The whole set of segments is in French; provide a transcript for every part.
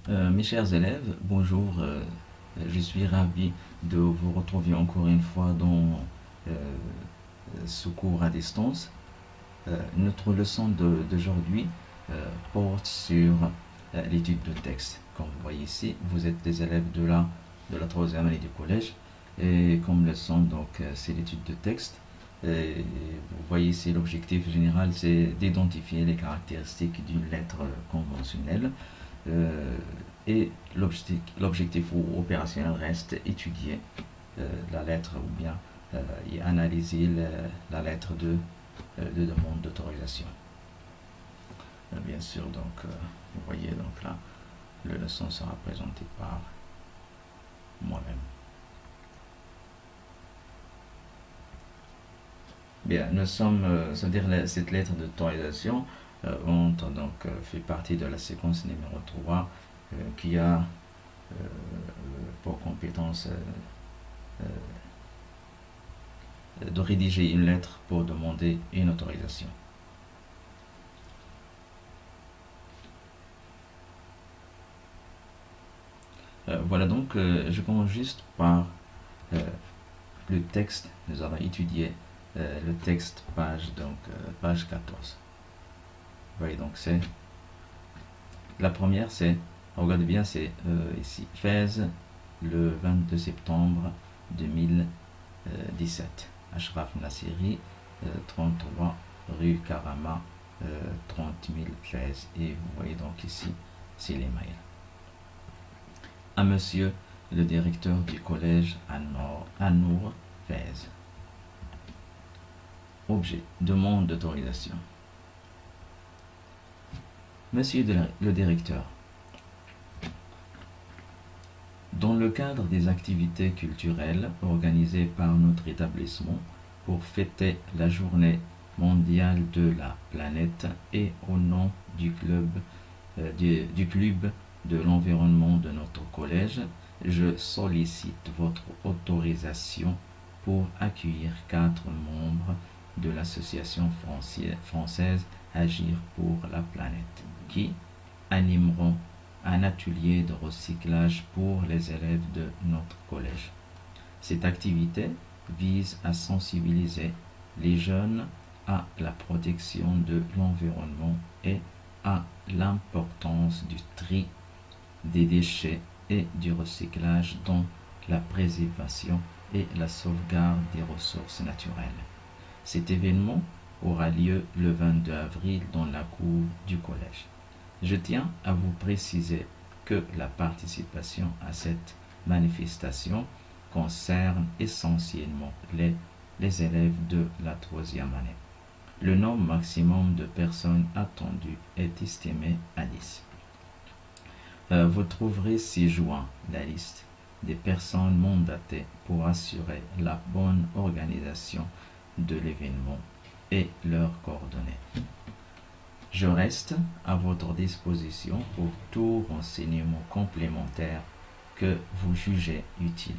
Mes chers élèves, bonjour. Je suis ravi de vous retrouver encore une fois dans euh, ce cours à distance. Notre leçon d'aujourd'hui porte sur l'étude de texte. Comme vous voyez ici, vous êtes des élèves de la troisième année du collège. Et comme leçon, donc, c'est l'étude de texte. Et vous voyez ici, l'objectif général, c'est d'identifier les caractéristiques d'une lettre conventionnelle. Euh, et l'objectif opérationnel reste étudier la lettre ou bien et analyser la lettre de demande d'autorisation. Bien sûr, donc, vous voyez, donc là, le leçon sera présenté par moi-même. Bien, nous sommes, c'est-à-dire cette lettre d'autorisation fait partie de la séquence numéro 3 qui a pour compétence de rédiger une lettre pour demander une autorisation. Voilà donc, je commence juste par le texte. Nous allons étudier le texte page 14. Vous voyez donc c'est la première, c'est, regardez bien, c'est ici Fès le 22 septembre 2017. Ashraf Nassiri, 33 rue Karama, 30 013. Et vous voyez donc ici, c'est les mails. À monsieur le directeur du collège Anour Fès. Objet, demande d'autorisation. Monsieur le directeur, dans le cadre des activités culturelles organisées par notre établissement pour fêter la journée mondiale de la planète et au nom du club de l'environnement de notre collège, je sollicite votre autorisation pour accueillir 4 membres de l'association française Agir pour la planète qui animeront un atelier de recyclage pour les élèves de notre collège. Cette activité vise à sensibiliser les jeunes à la protection de l'environnement et à l'importance du tri des déchets et du recyclage dans la préservation et la sauvegarde des ressources naturelles. Cet événement aura lieu le 22 avril dans la cour du collège. Je tiens à vous préciser que la participation à cette manifestation concerne essentiellement les élèves de la troisième année. Le nombre maximum de personnes attendues est estimé à 10. Vous trouverez ci-joint la liste des personnes mandatées pour assurer la bonne organisation de l'événement et leurs coordonnées. Je reste à votre disposition pour tout renseignement complémentaire que vous jugez utile.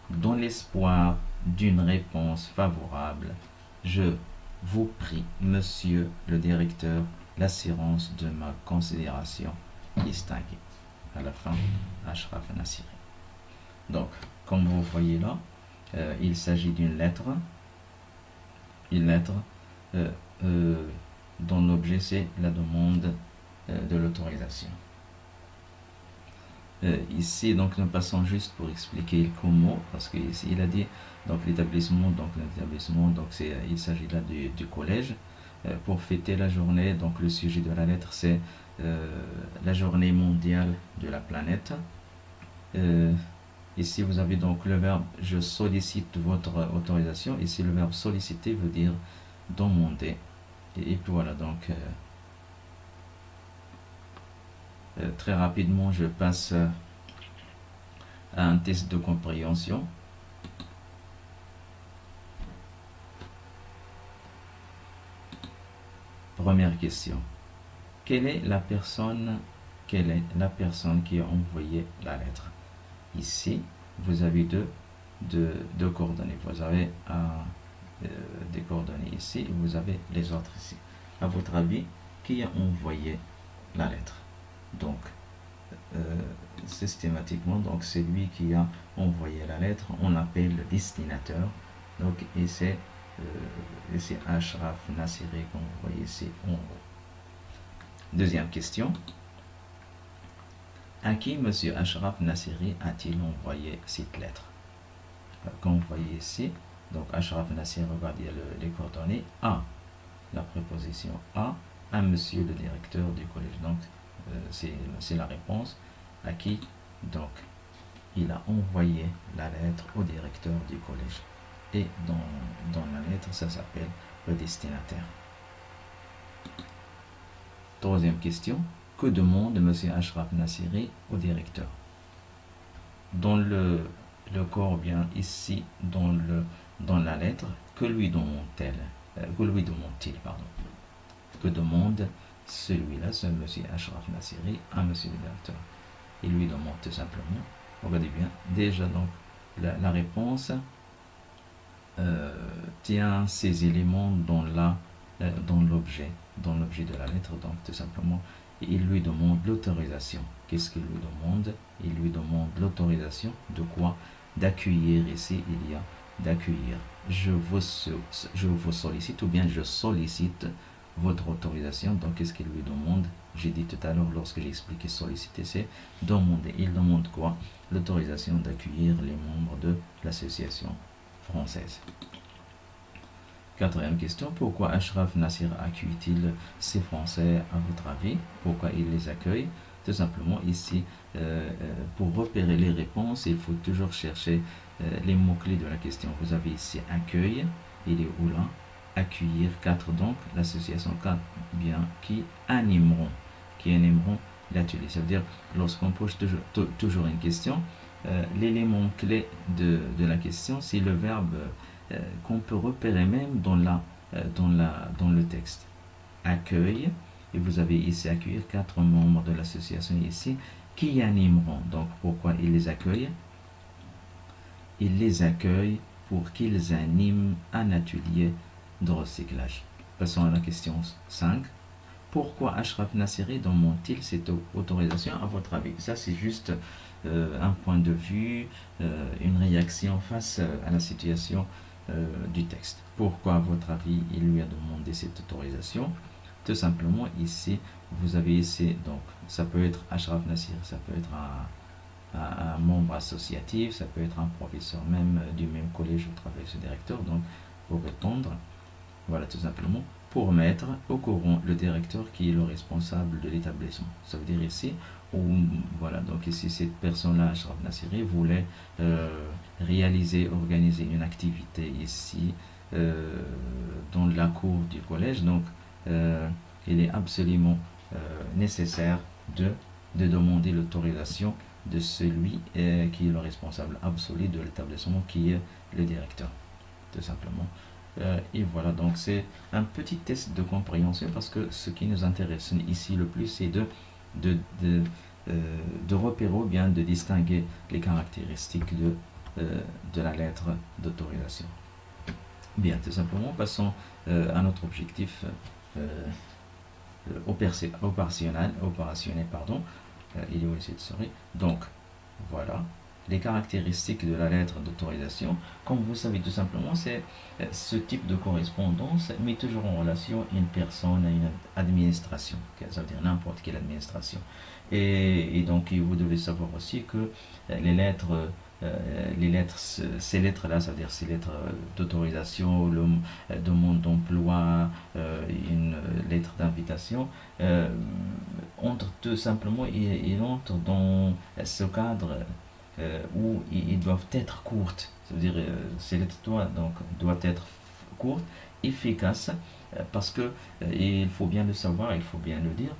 Dans l'espoir d'une réponse favorable, je vous prie, monsieur le directeur, l'assurance de ma considération distinguée. À la fin, Ashraf Nassiri. Donc, comme vous voyez là, il s'agit d'une lettre. Une lettre dont l'objet c'est la demande de l'autorisation. Ici, donc, nous passons juste pour expliquer comment, parce que ici, il a dit, donc, l'établissement, donc, il s'agit là du collège, pour fêter la journée, donc, le sujet de la lettre, c'est la journée mondiale de la planète. Ici, vous avez donc le verbe « je sollicite votre autorisation ». Ici, le verbe « solliciter » veut dire « demander ». Et puis voilà, donc, très rapidement, je passe à un test de compréhension. Première question. Quelle est la personne qui a envoyé la lettre? Ici, vous avez deux coordonnées. Vous avez des coordonnées ici et vous avez les autres ici. À votre avis, qui a envoyé la lettre? Donc, systématiquement, donc c'est lui qui a envoyé la lettre, on l'appelle le destinataire. Donc, et c'est Ashraf Nassiri qu'on voit ici en haut. Deuxième question. À qui M. Ashraf Nassiri a-t-il envoyé cette lettre? Comme vous voyez ici, donc Ashraf Nassiri, regardez les coordonnées. A, la préposition à monsieur le directeur du collège. Donc, c'est la réponse. À qui? Donc, il a envoyé la lettre au directeur du collège. Et dans la lettre, ça s'appelle le destinataire. Troisième question. Que demande M. Ashraf Nassiri au directeur? Dans le corps, bien ici, dans la lettre, que lui demande-t-il, pardon? Que demande celui-là, ce M. Ashraf Nassiri, à M. le directeur? Il lui demande tout simplement, regardez bien, déjà donc la réponse tient ces éléments dans l'objet de la lettre, donc tout simplement, il lui demande l'autorisation. Qu'est-ce qu'il lui demande? Il lui demande l'autorisation de quoi? D'accueillir. Ici, il y a d'accueillir. Je vous sollicite, ou bien je sollicite votre autorisation. Donc, qu'est-ce qu'il lui demande? J'ai dit tout à l'heure, lorsque j'ai expliqué solliciter, c'est demander. Il demande quoi? L'autorisation d'accueillir les membres de l'association française. Quatrième question, pourquoi Ashraf Nassiri accueille-t-il ces Français à votre avis? Pourquoi il les accueille? Tout simplement ici, pour repérer les réponses, il faut toujours chercher les mots-clés de la question. Vous avez ici accueil, il est où là? Accueillir, 4 donc, l'association 4, bien, qui animeront l'atelier. Ça veut dire, lorsqu'on pose toujours une question, l'élément clé de la question, c'est le verbe qu'on peut repérer même dans le texte. Accueil, et vous avez ici accueillir 4 membres de l'association ici qui animeront. Donc pourquoi il les accueille? Il les accueille pour qu'ils animent un atelier de recyclage. Passons à la question 5. Pourquoi Ashraf Nassiri demande-t-il cette autorisation à votre avis? Ça c'est juste un point de vue, une réaction face à la situation du texte. Pourquoi à votre avis il lui a demandé cette autorisation? Tout simplement ici, vous avez ici, donc ça peut être Ashraf Nassiri, ça peut être un membre associatif, ça peut être un professeur même du même collège où travaille ce directeur. Donc pour répondre, voilà, tout simplement pour mettre au courant le directeur qui est le responsable de l'établissement. Ça veut dire ici, voilà, donc ici cette personne-là, Ashraf Nassiri, voulait organiser une activité ici dans la cour du collège. Donc il est absolument nécessaire de demander l'autorisation de celui qui est le responsable absolu de l'établissement, qui est le directeur, tout simplement. Et voilà, donc c'est un petit test de compréhension, parce que ce qui nous intéresse ici le plus, c'est de repérer ou bien de distinguer les caractéristiques de la lettre d'autorisation. Bien, tout simplement, passons à notre objectif opérationnel, pardon. Il est où ici de souris. Donc, voilà. Les caractéristiques de la lettre d'autorisation, comme vous savez, tout simplement, c'est ce type de correspondance met toujours en relation une personne à une administration, ça veut dire n'importe quelle administration. Et donc, vous devez savoir aussi que ces lettres-là, ça veut dire ces lettres d'autorisation, demande d'emploi, une lettre d'invitation, entrent tout simplement, ils entrent dans ce cadre où ils doivent être courtes. Ça veut dire ces lettres doivent être courtes, efficaces, parce que, et il faut bien le savoir, il faut bien le dire,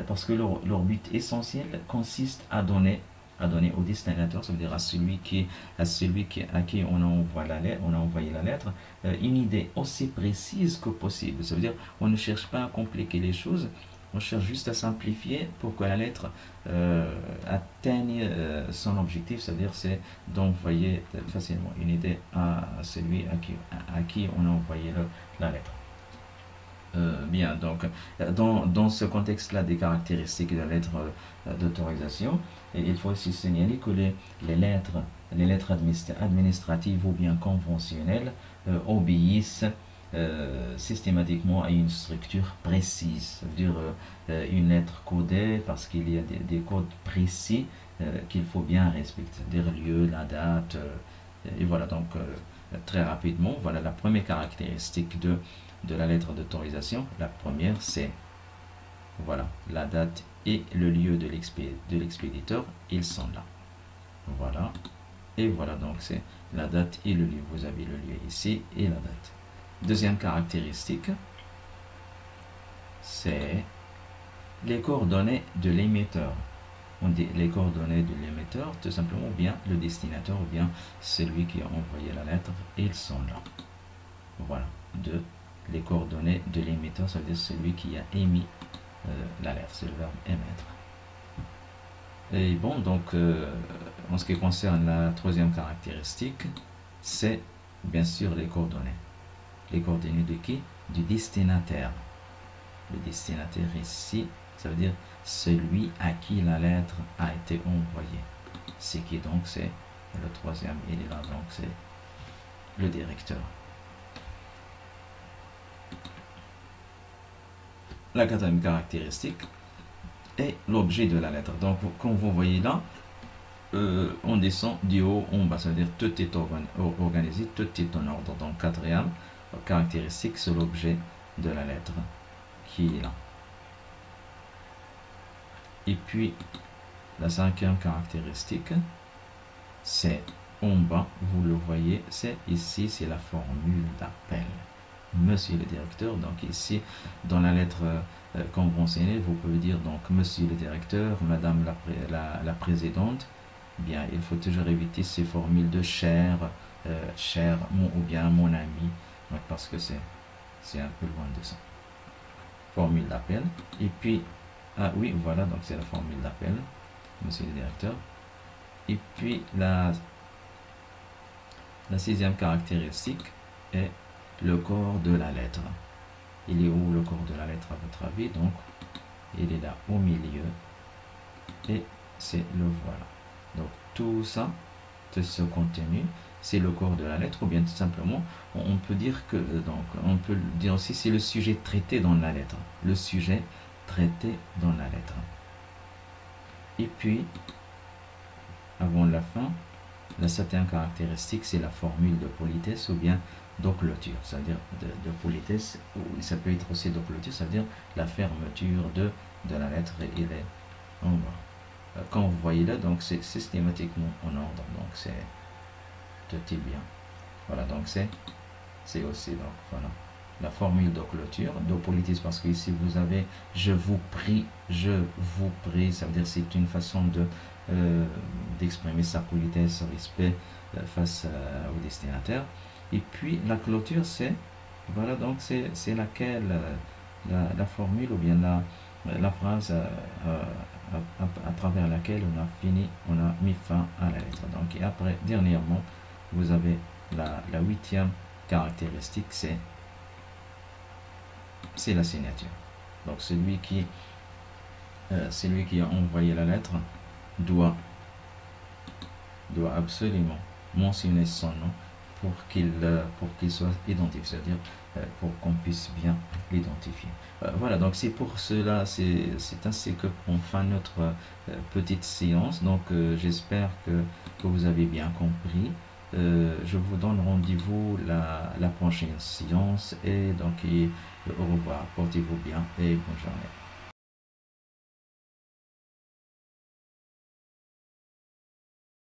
parce que leur but essentiel consiste à donner au destinataire, ça veut dire à qui on a envoyé la lettre, une idée aussi précise que possible. Ça veut dire on ne cherche pas à compliquer les choses, on cherche juste à simplifier pour que la lettre atteigne son objectif, c'est-à-dire c'est d'envoyer facilement une idée à celui à qui on a envoyé la lettre. Bien, donc dans ce contexte-là des caractéristiques de la lettre d'autorisation, il faut aussi signaler que les lettres, les lettres administratives ou bien conventionnelles obéissent systématiquement à une structure précise. Ça veut dire une lettre codée parce qu'il y a des codes précis qu'il faut bien respecter, c'est-à-dire lieu, la date, et voilà. Donc très rapidement, voilà la première caractéristique de la lettre d'autorisation. La première, c'est voilà la date et le lieu de l'expéditeur, ils sont là. Voilà. Et voilà, donc c'est la date et le lieu. Vous avez le lieu ici et la date. Deuxième caractéristique, c'est les coordonnées de l'émetteur. On dit les coordonnées de l'émetteur, tout simplement, ou bien le destinataire, ou bien celui qui a envoyé la lettre, ils sont là. Voilà, les coordonnées de l'émetteur, ça veut dire celui qui a émis la lettre, c'est le verbe émettre. Et bon, donc, en ce qui concerne la troisième caractéristique, c'est bien sûr les coordonnées. Les coordonnées de qui? Du destinataire. Le destinataire ici, ça veut dire celui à qui la lettre a été envoyée. C'est qui donc? C'est le troisième, il est là, donc c'est le directeur. La quatrième caractéristique est l'objet de la lettre. Donc, comme vous voyez là, on descend du haut en bas, c'est-à-dire tout est organisé, tout est en ordre. Donc, quatrième caractéristique, c'est l'objet de la lettre qui est là. Et puis, la cinquième caractéristique, c'est en bas, vous le voyez, c'est ici, c'est la formule d'appel. Monsieur le directeur, donc ici, dans la lettre conventionnelle, vous pouvez dire donc monsieur le directeur, madame la présidente. Bien, il faut toujours éviter ces formules de cher, ou bien mon ami, donc, parce que c'est un peu loin de ça. Formule d'appel. Et puis, ah oui, voilà, donc c'est la formule d'appel, monsieur le directeur. Et puis, la sixième caractéristique est le corps de la lettre. Il est où le corps de la lettre à votre avis? Donc, il est là au milieu. Et c'est le voilà. Donc, tout ça, tout ce contenu, c'est le corps de la lettre, ou bien tout simplement, on peut dire que, donc, on peut dire aussi, c'est le sujet traité dans la lettre. Le sujet traité dans la lettre. Et puis, avant la fin, la septième caractéristique, c'est la formule de politesse ou bien d'ocloture, c'est-à-dire de politesse, ou ça peut être aussi d'ocloture, c'est-à-dire la fermeture de la lettre, et il est en bas. Quand vous voyez là, donc c'est systématiquement en ordre, donc c'est tout est bien. Voilà, donc c'est aussi, donc voilà, la formule de clôture, de politesse, parce que ici vous avez je vous prie, ça veut dire c'est une façon de d'exprimer sa politesse, son respect face au destinataire. Et puis la clôture, c'est voilà, donc c'est laquelle la formule ou bien la phrase à travers laquelle on a mis fin à la lettre. Donc, et après, dernièrement, vous avez la huitième caractéristique, c'est la signature. Donc, celui qui a envoyé la lettre doit absolument mentionner son nom pour qu'il soit identifié, c'est-à-dire pour qu'on puisse bien l'identifier. Voilà, donc c'est pour cela, c'est ainsi que prend fin notre petite séance. Donc j'espère que vous avez bien compris. Je vous donne rendez-vous la prochaine séance, et donc au revoir, portez-vous bien et bonne journée.